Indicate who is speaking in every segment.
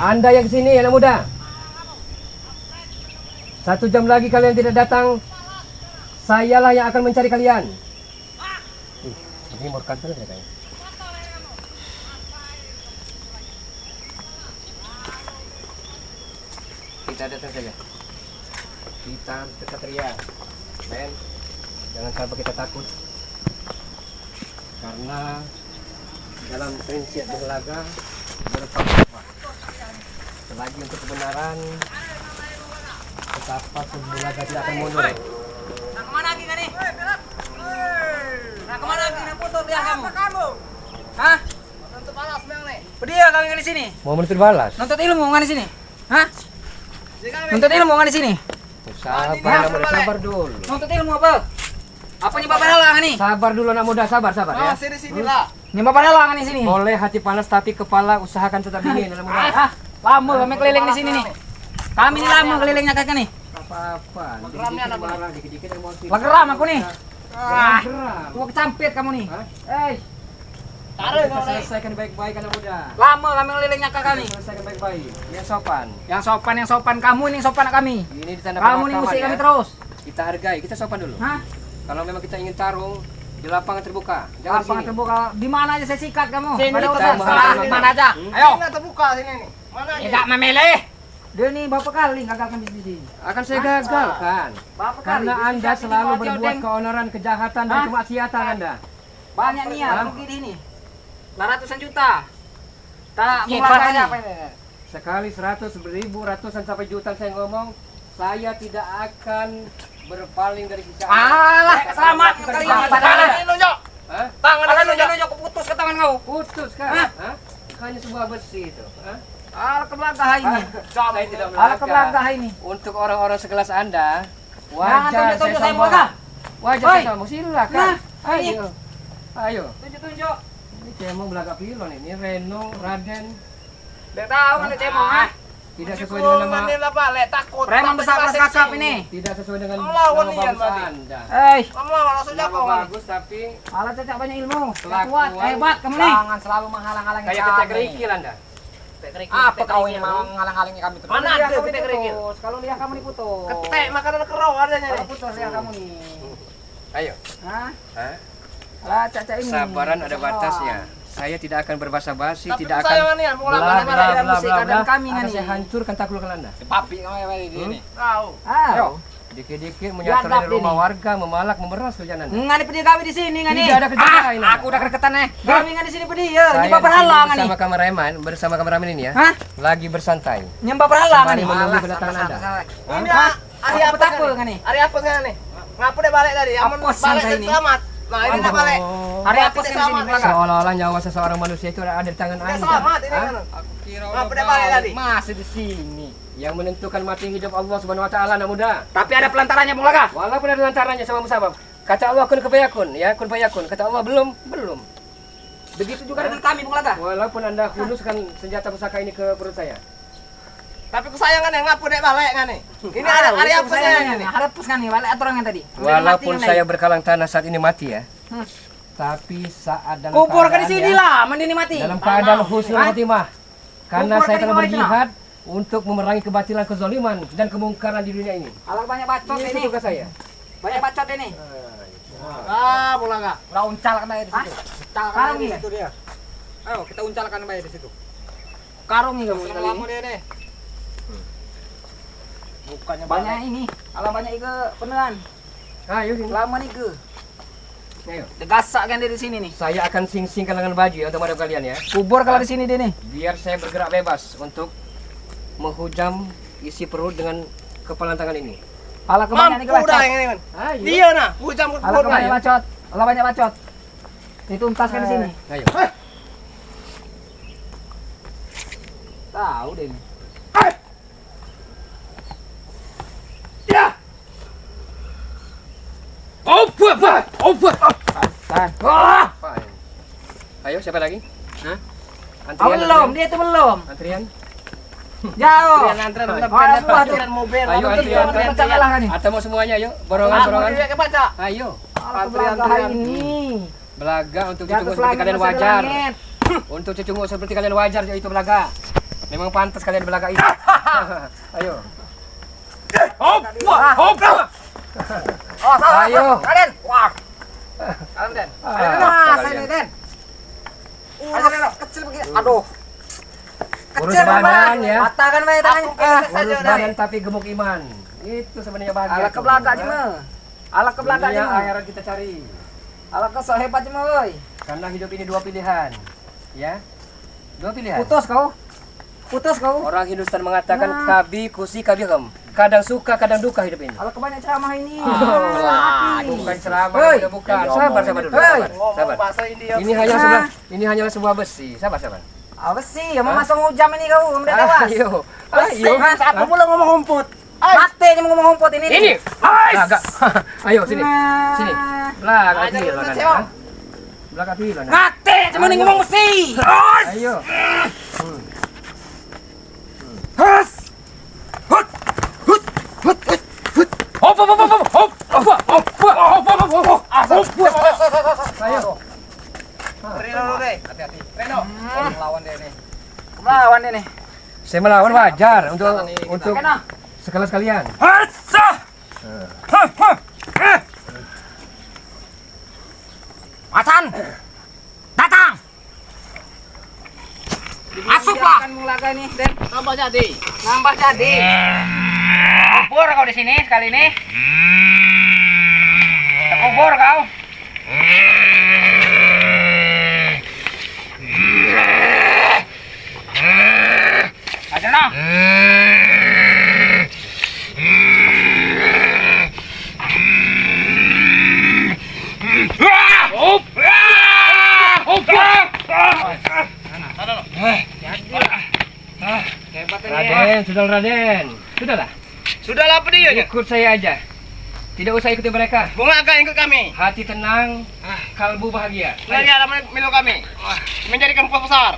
Speaker 1: Anda yang kesini, anak muda. 1 jam lagi kalian tidak datang, sayalah yang akan mencari kalian. Ini mau kantor ya kayaknya. Kita datang saja. Kita tetap teriak, men. Jangan sampai kita takut. Karena dalam prinsip berlaga berfalsafah. Selagi untuk kebenaran, betapa berlaga tidak akan mundur.
Speaker 2: Nak kemana lagi kan nih? Nak kemana lagi? Nak foto dia kamu? Hah? Nuntut balas memang nih. Dia kalian kan di sini.
Speaker 1: Mau menuntut balas?
Speaker 2: Nuntut ilmu kan di sini. Hah? Nuntut ilmu kan di sini.
Speaker 1: Sabar dulu.
Speaker 2: Nuntut ilmu apa? Apa nyebab padalang nih?
Speaker 1: Sabar dulu anak muda, sabar ya.
Speaker 3: Sini sini lah.
Speaker 2: Nyebab padalang kan di sini.
Speaker 1: Boleh hati panas tapi kepala usahakan tetap dingin anak muda.
Speaker 2: Lama kami keliling di sini nih. Kami ini lama kelilingnya kakak nih.
Speaker 1: Apa-apa.
Speaker 3: Geramnya anak muda.
Speaker 1: Dikit-dikit emosi.
Speaker 2: Lageram aku nih.
Speaker 1: Geram.
Speaker 2: Gua kecampit kamu nih.
Speaker 1: Taruh kita selesaikan baik-baik anak muda.
Speaker 2: Lama kami kelilingnya kakak nih.
Speaker 1: Selesaikan baik-baik. Yang sopan.
Speaker 2: Yang sopan kamu ini sopan kami.
Speaker 1: Ini ditanda
Speaker 2: Kamu nih musik kami terus.
Speaker 1: Kita hargai, kita sopan dulu.
Speaker 2: Hah?
Speaker 1: Kalau memang kita ingin tarung di lapangan terbuka, jangan
Speaker 2: Lapangan
Speaker 1: di sini.
Speaker 2: terbuka. Di mana aja saya sikat kamu?
Speaker 3: Sini,
Speaker 2: Nggak ada
Speaker 3: kita
Speaker 2: urusan.
Speaker 1: bahas
Speaker 2: Salah,
Speaker 1: ini.
Speaker 2: mana aja. Ayo.
Speaker 3: Ini terbuka sini nih. Mana aja?
Speaker 2: Tidak memilih. Dia nih berapa kali gagalkan di sini?
Speaker 1: Akan saya gagalkan.
Speaker 2: Berapa kali?
Speaker 1: Karena
Speaker 2: Di
Speaker 1: Anda
Speaker 2: sini
Speaker 1: selalu
Speaker 2: aja,
Speaker 1: berbuat
Speaker 2: Deng.
Speaker 1: keonoran, kejahatan dan
Speaker 2: Hah?
Speaker 1: kemaksiatan Anda.
Speaker 2: Banyak niat
Speaker 1: Hah?
Speaker 2: rugi di sini. Lah ratusan juta. Tak
Speaker 3: Iya,
Speaker 2: melanggar
Speaker 3: aja
Speaker 2: apa
Speaker 3: apa ini?
Speaker 1: Sekali 100, 1000, ratusan sampai jutaan saya ngomong, saya tidak akan berpaling dari sisa Anda.
Speaker 2: Alah,
Speaker 1: Saya akan
Speaker 2: selamat
Speaker 1: melakukan
Speaker 2: kali
Speaker 1: apa
Speaker 2: ini.
Speaker 1: adanya.
Speaker 3: Ini nunjuk.
Speaker 1: Hah?
Speaker 3: Tangan
Speaker 2: Alah
Speaker 3: ini nunjuk.
Speaker 2: nunjuk putus ke tangan kau.
Speaker 1: Putus kan?
Speaker 2: Hah?
Speaker 1: Hah? Hanya sebuah besi itu. Hah?
Speaker 2: Alah kebelakang ini.
Speaker 1: Saya tidak
Speaker 2: Alah
Speaker 1: melanggar.
Speaker 2: kebelakang ini.
Speaker 1: Untuk orang-orang sekelas Anda,
Speaker 2: Jangan
Speaker 1: wajar saya
Speaker 2: tunjuk-tunjuk saya
Speaker 1: sombong.
Speaker 2: belakang.
Speaker 1: Wajar
Speaker 2: Oi.
Speaker 1: saya sombong. Silakan.
Speaker 2: Nah, ini.
Speaker 1: Ayo. Ayo.
Speaker 2: Tunjuk-tunjuk.
Speaker 1: Ini cemong belakang pilon ini. Reno, Raden.
Speaker 2: Udah tahu mana cemong ah.
Speaker 1: Tidak sesuai dengan nama.
Speaker 3: Ini lah balik takut.
Speaker 2: Preman besar kakap ini.
Speaker 1: Tidak sesuai dengan
Speaker 3: Lawan
Speaker 1: nama
Speaker 3: Ian
Speaker 1: bagus
Speaker 3: berarti.
Speaker 1: Anda.
Speaker 3: Lama langsung
Speaker 1: Nama
Speaker 3: jago.
Speaker 1: bagus tapi
Speaker 2: Alah cecak banyak ilmu.
Speaker 1: Kelakuan.
Speaker 2: Kuat, hebat kamu nih.
Speaker 3: Jangan selalu menghalang-halangi
Speaker 1: kayak kita kerikil Anda.
Speaker 3: Apa kau ini mau menghalang-halangi kami terus? Mana ada kita kerikil?
Speaker 2: Kalau lihat kamu nih putus.
Speaker 3: Ketek makanan kerau adanya
Speaker 2: Kalau
Speaker 3: nih.
Speaker 2: putus lihat kamu nih.
Speaker 1: Ayo.
Speaker 2: Hah?
Speaker 1: Hah?
Speaker 2: Alah cecak ini.
Speaker 1: Sabaran ada batasnya. Saya tidak akan berbasa-basi,
Speaker 3: Tapi
Speaker 1: tidak akan
Speaker 3: kesayangan nih, mau
Speaker 1: bla
Speaker 3: lawan
Speaker 1: bla
Speaker 3: mana?
Speaker 1: bla
Speaker 2: musik
Speaker 1: bla
Speaker 2: kadang
Speaker 1: bla.
Speaker 2: kami
Speaker 1: Akan
Speaker 2: nih.
Speaker 1: saya hancurkan taklukkan Anda.
Speaker 3: Papi kau yang di sini. Tahu.
Speaker 2: Ayo.
Speaker 1: Dikit-dikit menyatu
Speaker 2: Biadab
Speaker 1: di rumah
Speaker 2: ini.
Speaker 1: warga, memalak, memeras kerjaan Anda.
Speaker 2: Ngani pedih kami di sini ngani.
Speaker 1: Tidak ada kerja lain, Anda.
Speaker 2: Aku udah kereketan nih. Kami ngani di sini pedih ya.
Speaker 1: Saya
Speaker 2: Nyembah
Speaker 1: di sini
Speaker 2: berhalang ngani.
Speaker 1: bersama kameramen ini ya.
Speaker 2: Hah?
Speaker 1: Lagi bersantai.
Speaker 2: Nyembah berhalang
Speaker 1: Sembari
Speaker 2: ngani.
Speaker 1: menunggu kedatangan Anda.
Speaker 3: Ini
Speaker 2: Hah?
Speaker 3: hari
Speaker 2: Apa
Speaker 3: apa
Speaker 2: takut
Speaker 3: kan
Speaker 2: kan
Speaker 3: nih?
Speaker 2: nih?
Speaker 3: Hari apa kan nih? Ngapu deh balik tadi. Amun
Speaker 2: Apos
Speaker 3: balik
Speaker 2: santai
Speaker 3: dan
Speaker 2: ini.
Speaker 3: selamat. Nah ini udah balik.
Speaker 2: Hari apa sih di sini
Speaker 3: Selamat.
Speaker 2: belakang?
Speaker 1: Seolah-olah nyawa seseorang manusia itu ada di tangan
Speaker 3: Udah
Speaker 1: Anda.
Speaker 3: selamat ini
Speaker 1: Hah?
Speaker 3: kan.
Speaker 2: Aku kira
Speaker 3: Ngapu deh balik tadi.
Speaker 1: Masih di sini. Yang menentukan mati hidup Allah Subhanahu wa taala anak muda.
Speaker 2: Tapi ada pelantarannya Bung Laka.
Speaker 1: Walaupun ada lantarannya sama musabab. Kata Allah kun fayakun ya, kun fayakun. Kata Allah belum.
Speaker 2: Begitu juga dengan kami Bung Laka.
Speaker 1: Walaupun Anda hunuskan senjata pusaka ini ke perut saya.
Speaker 3: Tapi kesayangan yang ngapu deh balik kan nih. Ini ada hari apa sih ini?
Speaker 2: Ada pus kan nih, balik aturan yang tadi.
Speaker 1: Walaupun saya berkalang tanah saat ini mati ya.
Speaker 2: Hmm.
Speaker 1: Tapi saat dalam
Speaker 2: Kubur ke
Speaker 1: keadaan
Speaker 2: di sini
Speaker 1: ya,
Speaker 2: lah, mending mati.
Speaker 1: dalam keadaan husnul
Speaker 2: Hah?
Speaker 1: khotimah. Karena
Speaker 2: Kubur
Speaker 1: saya
Speaker 2: ke
Speaker 1: telah
Speaker 2: di bawah itu,
Speaker 1: berjihad untuk memerangi kebatilan, kezaliman dan kemungkaran di dunia ini.
Speaker 2: Alah banyak bacot
Speaker 1: Ini
Speaker 2: ini.
Speaker 1: tugas saya.
Speaker 2: Banyak bacot ini.
Speaker 3: Ah, pulang enggak?
Speaker 2: Lah uncalkan aja di
Speaker 3: Hah?
Speaker 2: situ. Karung nih.
Speaker 3: Itu dia.
Speaker 2: Ayo kita uncalkan aja di situ. Karung nih kamu kali
Speaker 3: Lama
Speaker 2: ini.
Speaker 3: dia deh. Bukannya
Speaker 2: Banyak ini. Alah banyak ke penelan.
Speaker 1: Ayo sini.
Speaker 2: Lama nih ke.
Speaker 1: Ayo.
Speaker 2: Degasak kan dia di sini nih.
Speaker 1: Saya akan sing-singkan lengan baju ya untuk madep kalian ya.
Speaker 2: Kubur kalau di sini dia nih.
Speaker 1: Biar saya bergerak bebas untuk menghujam isi perut dengan kepalan tangan ini.
Speaker 2: Alah kebanyakan ini
Speaker 3: Mampu dah
Speaker 2: bacot.
Speaker 3: yang ini kan.
Speaker 1: Ayo.
Speaker 3: Dia nah, hujam ke
Speaker 2: Alah
Speaker 3: kubur
Speaker 2: kebanyakan
Speaker 3: lah.
Speaker 2: bacot. Alah banyak bacot. Dituntaskan di sini.
Speaker 1: Ayo.
Speaker 2: Tahu deh ini. Tahan.
Speaker 1: Fine. Ayo siapa lagi? Hah?
Speaker 2: Oh, belum, dia itu belum.
Speaker 1: Antrian.
Speaker 2: Jauh.
Speaker 3: Antrian
Speaker 2: Buah,
Speaker 3: mobil.
Speaker 1: Ayo
Speaker 2: antrian. Pecah kalah kan nih.
Speaker 1: Atau mau semuanya ayo. Borongan.
Speaker 3: Dia ke baca.
Speaker 1: Ayo.
Speaker 2: Antrian ini.
Speaker 1: Belaga untuk
Speaker 2: Jatuh
Speaker 1: cucungu seperti
Speaker 2: lagi
Speaker 1: kalian
Speaker 2: masa
Speaker 1: wajar.
Speaker 2: langit.
Speaker 1: Untuk cucungu seperti kalian wajar itu belaga. Memang pantas kalian belaga ini. Ayo.
Speaker 3: Hop. Hop. Oh, salah.
Speaker 1: Ayo.
Speaker 3: Raden. Wah. Alam Den.
Speaker 1: Ah,
Speaker 3: Saya
Speaker 1: kalian.
Speaker 3: nih Den. Kecil begini. Aduh.
Speaker 1: Urus badan ya.
Speaker 3: Patahkan bae tangannya.
Speaker 1: Urus badan tapi gemuk iman. Itu sebenarnya bahagia.
Speaker 3: Ala ke belakang cuma. Ala ke belakang
Speaker 1: Dunia
Speaker 3: cuma.
Speaker 1: akhirat kita cari.
Speaker 3: Ala ke so hebat cuma euy.
Speaker 1: Karena hidup ini dua pilihan. Ya. Dua pilihan.
Speaker 3: Putus kau. Putus kau.
Speaker 1: Orang Hindustan mengatakan kabi kusi kabi gem. Kadang suka, kadang duka hidup ini.
Speaker 3: Ala kebanyak ceramah ini.
Speaker 1: Bukan ceramah,
Speaker 3: Hei.
Speaker 1: udah bukan. Sabar dulu.
Speaker 3: Hei.
Speaker 1: Sabar.
Speaker 3: bahasa India.
Speaker 1: Ini hanyalah sebuah besi. Sabar.
Speaker 3: Apa sih? Yang mau masuk jam ini kau, udah tewas.
Speaker 1: Ayo.
Speaker 3: Saat aku belum ngomong rumput. Mati aja mau ngomong rumput ini.
Speaker 1: Ini. Agak. Ayo sini.
Speaker 3: Nah.
Speaker 1: Sini. Belakang
Speaker 3: Ayo,
Speaker 1: pila kan.
Speaker 3: Cewek.
Speaker 1: Belakang pila.
Speaker 3: Mati cuma nih ngomong mesti.
Speaker 1: Ayo.
Speaker 3: Hus.
Speaker 1: Hop. Ayo.
Speaker 3: Reno deh. Hati-hati. Reno. Melawan dia nih. Melawan dia nih.
Speaker 1: Saya melawan wajar untuk sekelas kalian.
Speaker 3: Macan. Datang. Masuklah. Mulaga nih, Den. Nambah jadi. Kubur kau di sini sekali ini. Kubur kau. Aja noh.
Speaker 1: Raden. Sudahlah.
Speaker 2: Sudahlah apa dia?
Speaker 1: Ikut saya aja. Tidak usah ikuti mereka.
Speaker 2: Bunga akan ikut kami.
Speaker 1: Hati tenang, kalbu bahagia.
Speaker 2: Lagi ada milu kami. Menjadikan kuah besar.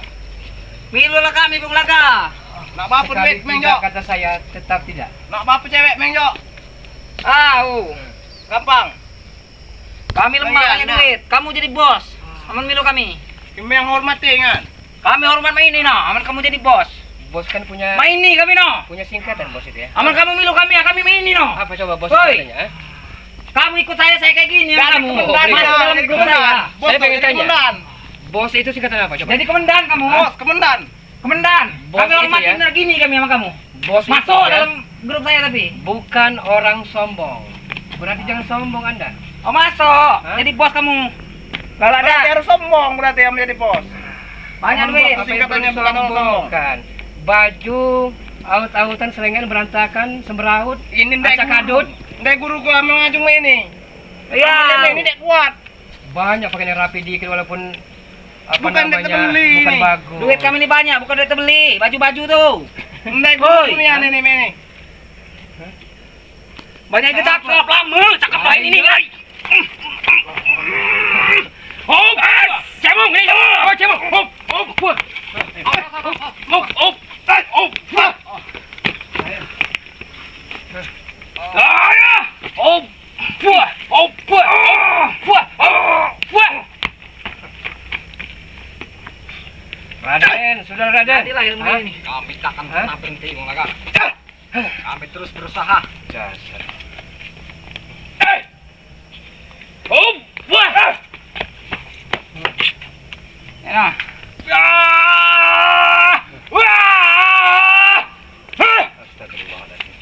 Speaker 3: Milulah kami Bung Laga.
Speaker 2: Nak bapu
Speaker 1: Sekali
Speaker 2: duit Meng
Speaker 1: tidak
Speaker 2: Jo.
Speaker 1: kata saya tetap tidak.
Speaker 2: Nak bapu cewek Meng Jo. Gampang.
Speaker 3: Kami lemah
Speaker 2: Iya,
Speaker 3: hanya
Speaker 2: nah.
Speaker 3: duit. Kamu jadi bos. Aman milu kami.
Speaker 2: Kami yang hormati kan.
Speaker 3: Kami hormat main ini no. Aman kamu jadi bos.
Speaker 1: Bos kan punya
Speaker 3: Main ini kami no.
Speaker 1: singkatan bos itu ya.
Speaker 3: Aman kamu milu kami ya. Kami main ini no.
Speaker 1: Apa coba bos
Speaker 3: Woi.
Speaker 1: katanya?
Speaker 3: Kamu ikut saya kayak gini ya
Speaker 2: Jadi
Speaker 3: kamu.
Speaker 2: komandan,
Speaker 3: Masuk
Speaker 2: Bang.
Speaker 3: dalam
Speaker 2: Jadi
Speaker 3: grup
Speaker 2: komandan.
Speaker 3: saya.
Speaker 2: Bos
Speaker 1: Saya pengen
Speaker 2: jadi
Speaker 1: tanya.
Speaker 2: komandan.
Speaker 1: Bos itu singkatan apa coba?
Speaker 3: Jadi komandan kamu.
Speaker 2: Bos, komandan.
Speaker 3: Komandan.
Speaker 1: Bos
Speaker 3: Kami
Speaker 1: itu
Speaker 3: hormatin
Speaker 1: ya.
Speaker 3: gini kami sama kamu.
Speaker 1: Bos
Speaker 3: Masuk
Speaker 1: itu ya,
Speaker 3: dalam grup saya tapi.
Speaker 1: bukan orang sombong. Berarti jangan sombong Anda.
Speaker 3: Oh masuk.
Speaker 1: Hah?
Speaker 3: Jadi bos kamu. Lalu ada.
Speaker 2: Berarti harus sombong berarti yang menjadi bos.
Speaker 3: Banyak duit.
Speaker 1: Apa itu
Speaker 2: Singkatannya bukan orang sombong.
Speaker 1: Bukan. Baju aut-autan selengan berantakan, semeraut,
Speaker 2: Ini ndek
Speaker 1: acak kadut.
Speaker 2: Ndek guru gua mengajung ini.
Speaker 3: Iya.
Speaker 2: Ini ndek kuat.
Speaker 1: Banyak pakaian yang rapi dikit walaupun apa
Speaker 2: Bukan duit
Speaker 1: namanya
Speaker 2: terbeli
Speaker 1: bukan
Speaker 2: ini.
Speaker 1: bagus.
Speaker 3: Duit kami ini banyak, bukan duit terbeli. Baju-baju tuh.
Speaker 2: Ndek
Speaker 3: Woi.
Speaker 2: guru ini.
Speaker 3: Banyak yang cakep, lama, cakep lain ini, guys.
Speaker 1: Hop! Cemong ni, cemong. Apa cemong? Hop! Hop! Hop! Hop! Hop! Hop! Ayah! Hop! Hop! Hop! Hop! Raden, sudah Raden.
Speaker 3: Jadilah ilmu
Speaker 1: Hah?
Speaker 3: ini.
Speaker 2: Kami takkan
Speaker 1: Hah?
Speaker 2: pernah berhenti Bung Laga. Kami terus berusaha.
Speaker 1: Dasar. Hop! Wah!
Speaker 3: Ya.
Speaker 1: Ya! Wah! Astagfirullahaladzim.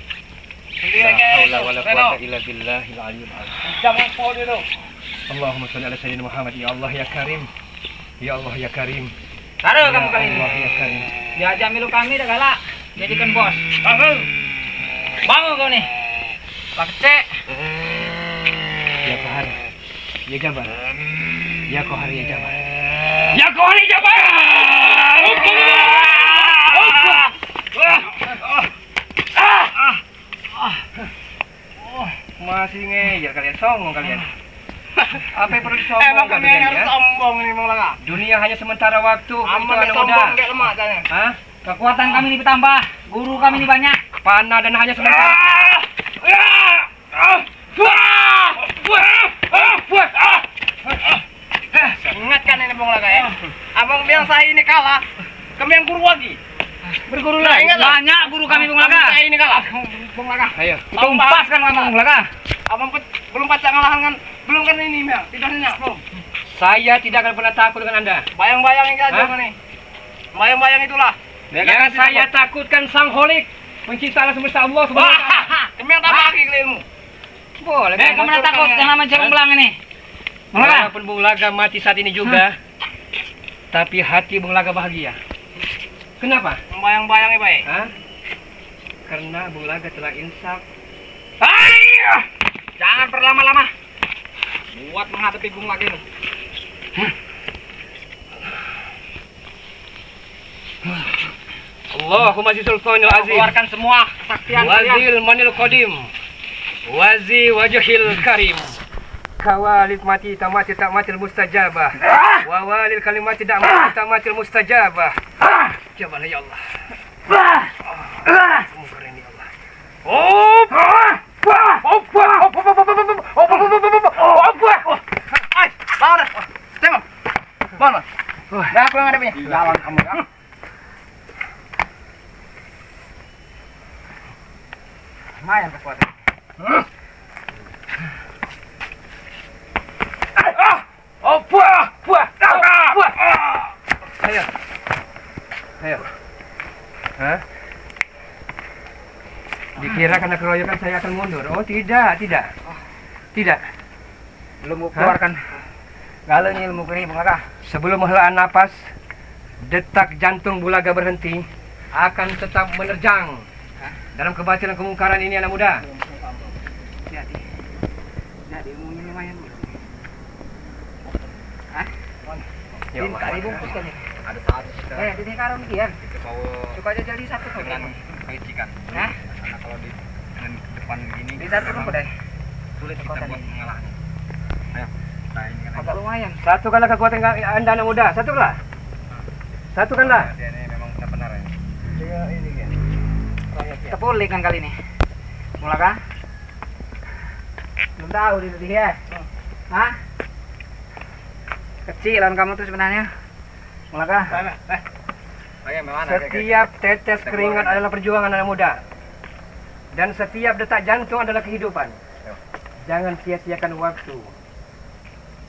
Speaker 1: La haula wala quwata illa billahil aliyyil azim.
Speaker 2: Jangan pol dulu.
Speaker 1: Allahumma shalli ala sayyidina Muhammad. Ya Allah ya Karim. Ya Allah ya Karim.
Speaker 3: Taruh
Speaker 1: Ya
Speaker 3: kamu kali ini.
Speaker 1: Allah ya Karim.
Speaker 3: Diajak milu kami dah galak. Jadikan bos. Bangun. Bangun kau nih. Pak Cek.
Speaker 1: Ya Kohar. Ya Jabar. Ya Kohar ya Jabar. Ya Kohar ya Jabar. Masih ngejar kalian, songong kalian. Apa yang perlu disombong
Speaker 2: Emang kami
Speaker 1: kalian
Speaker 2: harus
Speaker 1: ya?
Speaker 2: sombong ini Bung Laga.
Speaker 1: Dunia hanya sementara waktu.
Speaker 2: Aman
Speaker 1: itu anak
Speaker 2: sombong
Speaker 1: muda.
Speaker 2: kayak lemah katanya.
Speaker 1: Hah?
Speaker 3: Kekuatan kami ini bertambah. Guru kami ini banyak.
Speaker 1: Panah dan hanya sementara.
Speaker 2: Ingatkan ini Bung Laga ya. Abang bilang saya ini kalah. Kami yang guru lagi.
Speaker 3: Berguru lah. Banyak guru kami Bung Laga.
Speaker 2: Ini kalah. Bung Laga.
Speaker 1: Ayo.
Speaker 3: Tumpas kan Bung Laga.
Speaker 2: Abang belum pacak ngalahan kan? Belum kan ini, Mel? Tidaknya belum.
Speaker 1: Saya tidak akan pernah takut dengan Anda.
Speaker 2: Bayang-bayang ini aja
Speaker 1: Hah?
Speaker 2: nih. Bayang-bayang itulah.
Speaker 1: Yang saya takutkan Sang Holik, pencipta alam semesta Allah Subhanahu wa taala.
Speaker 2: Demi yang tambah lagi ilmu.
Speaker 1: Boleh.
Speaker 3: Kamu mana takut yang namanya Cerong Belang ini? Bung Laga.
Speaker 1: Walaupun Bung Laga mati saat ini juga, tapi hati Bung Laga bahagia. Kenapa?
Speaker 2: Bayang-bayang ini baik.
Speaker 1: Hah? Karena Bung Laga telah insaf.
Speaker 2: Ayo! Jangan berlama-lama. Buat menghadapi Bung Laga ini.
Speaker 1: Allahumma sultanil azim.
Speaker 2: Keluarkan semua kesaktian kalian.
Speaker 1: Wazil manil qadim. Wazi wajhil karim. Kawalil mati tamati tak matil mustajabah. Wa walil kalimati tak mati tak matil mustajabah. Cobalah ya Allah. Semoga ini Allah.
Speaker 2: Bangun. Tengok. Bangun. Dah pulang ada punya. Jalan kamu ya. Lumayan kekuatan.
Speaker 1: Ayo. Ayo. Hah? Dikira karena keroyokan saya akan mundur. Oh, tidak, tidak. Tidak.
Speaker 2: Belum keluarkan. Galau ini ilmu ini Bung Laga.
Speaker 1: Sebelum menghela napas, detak jantung Bung Laga berhenti, akan tetap menerjang. Dalam kebatilan kemungkaran ini anak muda.
Speaker 2: Jadi ilmunya lumayan.
Speaker 1: Ya Allah.
Speaker 2: Tadi bungkus kan ya?
Speaker 1: Ada satu.
Speaker 2: Di sini karo mikian. Suka aja jadi satu
Speaker 4: dengan kelicikan.
Speaker 2: Hah?
Speaker 4: Karena kalau di depan gini
Speaker 2: Di satu kan deh.
Speaker 4: sulit kita
Speaker 2: Kekuatan
Speaker 4: buat
Speaker 2: ini.
Speaker 4: mengalahnya. Ayo, kita ini kan
Speaker 2: Agak lumayan.
Speaker 1: Satukanlah kekuatan Anda anak muda. Satukanlah. Satukanlah.
Speaker 4: dia ini memang benar-benar ya.
Speaker 2: Dia ini kan. Terpulik kan kali ini. Bung Laga? Belum tahu di ya. Hah? Kecil lawan kamu tuh sebenarnya. Bung Laga.
Speaker 1: Setiap tetes keringat adalah perjuangan anak muda. Dan setiap detak jantung adalah kehidupan. Jangan sia-siakan waktu.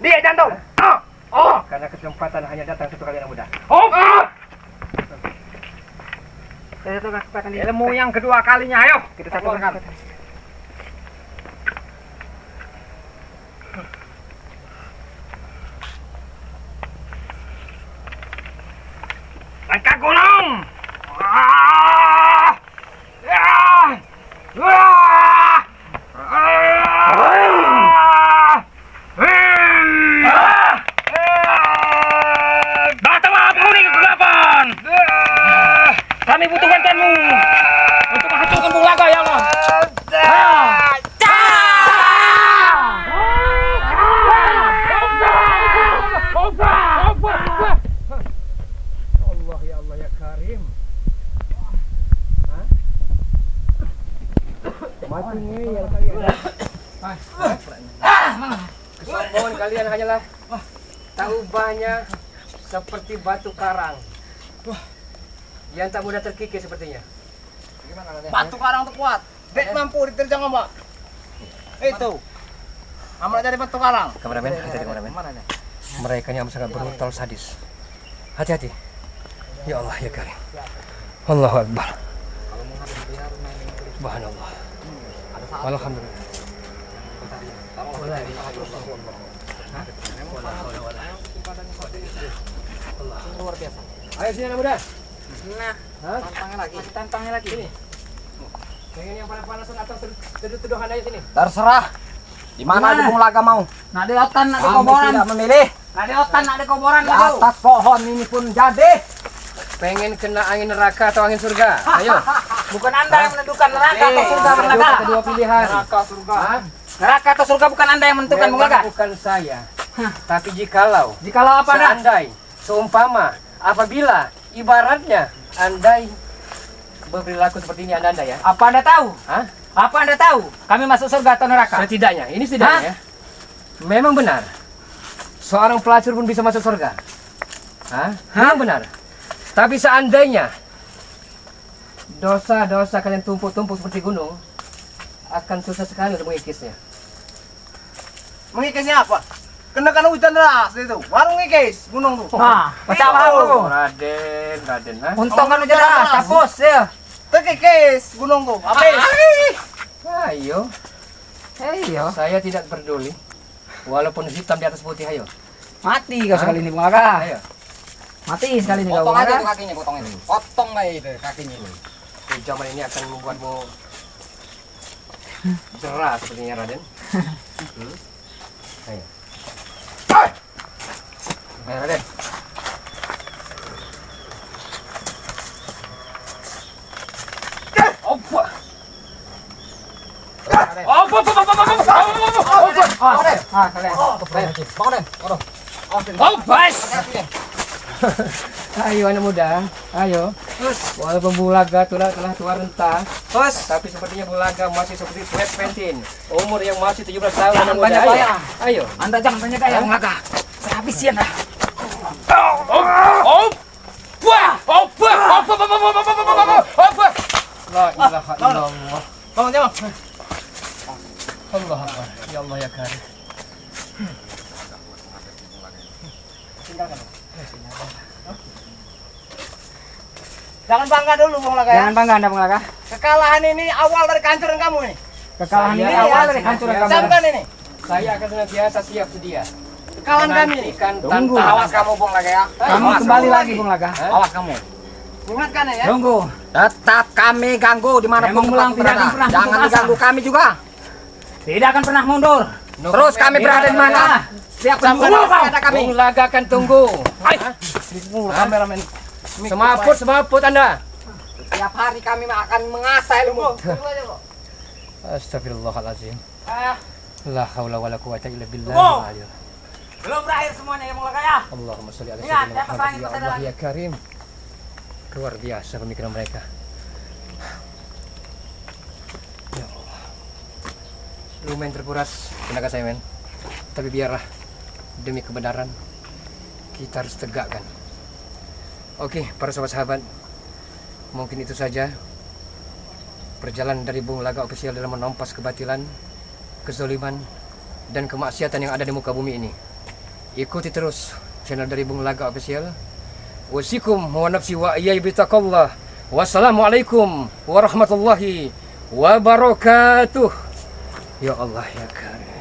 Speaker 2: Dia jantung.
Speaker 1: Karena kesempatan hanya datang satu kali anak muda.
Speaker 2: Itu kekuatan dia.
Speaker 4: Ilmu yang kedua kalinya, ayo.
Speaker 2: Kita satukan.
Speaker 4: Langkah gunung. Datanglah penghuni kegelapan. Kami butuh bantuanmu untuk menghancurkan Bung Laga ya Allah.
Speaker 1: Allah ya Allah ya Karim. Mati ngeyel kalian. Kesombongan kalian hanyalah tak ubahnya seperti batu karang yang tak mudah terkikis sepertinya.
Speaker 2: Batu karang tuh kuat. Dek mampu diterjang ombak. Itu. Amal jadi batu karang.
Speaker 1: Kameramen, hati-hati kameramen.
Speaker 2: Mana nih?
Speaker 1: Mereka yang sangat brutal sadis. Hati-hati. Ya Allah ya Karim. Allahu Akbar. Subhanallah. Alhamdulillah.
Speaker 2: Luar biasa.
Speaker 1: Ayo sini anak muda.
Speaker 2: Nah,
Speaker 1: Hah?
Speaker 2: tantangnya lagi. Tantangnya lagi.
Speaker 1: Sini. Pengen yang panas-panasan atau tuduh-tuduhan aja sini.
Speaker 2: Terserah. Di mana Bung Laga mau?
Speaker 3: Nak di otan, nak di
Speaker 2: Kami
Speaker 3: koboran.
Speaker 2: tidak memilih.
Speaker 3: Nak di otan, nak di koboran.
Speaker 2: Di atas pohon ini pun jadi.
Speaker 1: Pengen kena angin neraka atau angin surga? Ayo.
Speaker 3: Bukan Anda yang menentukan neraka atau surga Bung Laga.
Speaker 1: Ada dua pilihan.
Speaker 2: Neraka surga.
Speaker 1: Hah?
Speaker 3: Neraka atau surga bukan Anda yang menentukan Bung Laga.
Speaker 1: Bukan saya. Tapi jikalau
Speaker 3: Jikalau apa dah?
Speaker 1: seandai, seumpama, apabila, ibaratnya, andai berperilaku seperti ini anda ya.
Speaker 3: Apa Anda tahu?
Speaker 1: Hah?
Speaker 3: Apa Anda tahu? Kami masuk surga atau neraka?
Speaker 1: Setidaknya, ini setidaknya. Memang benar. Seorang pelacur pun bisa masuk surga. Hah? Memang benar. Tapi seandainya dosa-dosa kalian tumpuk-tumpuk seperti gunung, akan susah sekali untuk mengikisnya.
Speaker 2: Mengikisnya apa? Kena hujan deras itu. Warung ngikis gunung tuh.
Speaker 3: Nah, pecah
Speaker 2: Itu.
Speaker 3: baru.
Speaker 1: Raden, ha?
Speaker 3: Untung kan hujan deras, tapos ya.
Speaker 2: Terkikis gunung tuh. Habis.
Speaker 1: Ayo,
Speaker 3: Ayo,
Speaker 1: saya tidak peduli. Walaupun hitam di atas putih, ayo.
Speaker 3: mati kau sekali ini Bung Laga.
Speaker 1: Ayo.
Speaker 3: Mati sekali ini kau
Speaker 2: Potong
Speaker 3: Bung
Speaker 2: aja
Speaker 3: Laga.
Speaker 2: tuh kakinya, potong itu. Potong aja itu kakinya.
Speaker 1: Zaman ini akan membuatmu jerah sepertinya, Raden. Ayo. Ayo, Raden. Ayo anak muda, ayo. Walaupun Bulaga telah tua renta, tapi sepertinya Bulaga masih seperti Sweat Pentin. Umur yang masih 17 tahun.
Speaker 3: Jangan
Speaker 1: anak muda.
Speaker 3: banyak
Speaker 1: Ayo.
Speaker 3: gaya.
Speaker 1: Ayo.
Speaker 3: Anda jangan banyak gaya Bung Laga. Saya habisin dah.
Speaker 1: La ilaha illallah.
Speaker 2: Bangun jangan.
Speaker 1: Allah Akbar. Ya Allah ya Karim.
Speaker 2: Jangan bangga dulu Bung Laga ya.
Speaker 3: Jangan bangga Anda Bung Laga.
Speaker 2: Kekalahan ini awal dari kehancuran kamu ini.
Speaker 3: Kekalahan ini
Speaker 1: Saya
Speaker 3: awal
Speaker 1: akan
Speaker 3: dari hancuran kamu.
Speaker 2: Camkan ini.
Speaker 1: Saya akan senantiasa siap sedia.
Speaker 2: Kekalahan kami ini.
Speaker 1: Menantikan
Speaker 3: Tunggu.
Speaker 1: tantangan.
Speaker 2: Awas kamu Bung Laga ya.
Speaker 3: Kamu
Speaker 2: Awas
Speaker 3: kembali
Speaker 2: kamu
Speaker 3: lagi Bung Laga.
Speaker 2: Awas kamu. Ingatkan ya.
Speaker 3: Tunggu.
Speaker 2: Tetap kami ganggu di mana
Speaker 3: Memang ulang tidak akan pernah
Speaker 2: Jangan
Speaker 3: putus asa.
Speaker 2: diganggu kami juga.
Speaker 3: Tidak akan pernah mundur.
Speaker 2: Terus kami berada di mana?
Speaker 3: Siap
Speaker 2: Sampai
Speaker 3: menunggu kau.
Speaker 2: ada kami.
Speaker 1: Bung Laga akan tunggu.
Speaker 2: Kameramen.
Speaker 1: Semaput Anda.
Speaker 2: Tiap hari kami akan mengasah ilmu.
Speaker 1: Astagfirullahalazim. La haula wala quwata illa billah.
Speaker 3: Wow. Belum berakhir semuanya ya Bung Laga ya.
Speaker 1: Allahumma sholli ala
Speaker 3: Ingat,
Speaker 1: sayyidina
Speaker 3: di atas
Speaker 1: Muhammad
Speaker 3: langit
Speaker 1: ya
Speaker 3: masih ada
Speaker 1: Allah
Speaker 3: lagi.
Speaker 1: ya Karim. Luar biasa pemikiran mereka. Ya Allah. Lumayan terkuras tenaga saya, men. Tapi biarlah demi kebenaran kita harus tegakkan. Oke, para sahabat-sahabat, mungkin itu saja perjalanan dari Bung Laga Official dalam menumpas kebatilan, kezaliman, dan kemaksiatan yang ada di muka bumi ini. Ikuti terus channel dari Bung Laga Official. Wasikum wa nafsi wa iyai bitaqallah. Wassalamualaikum warahmatullahi wabarakatuh. Ya Allah ya Karim.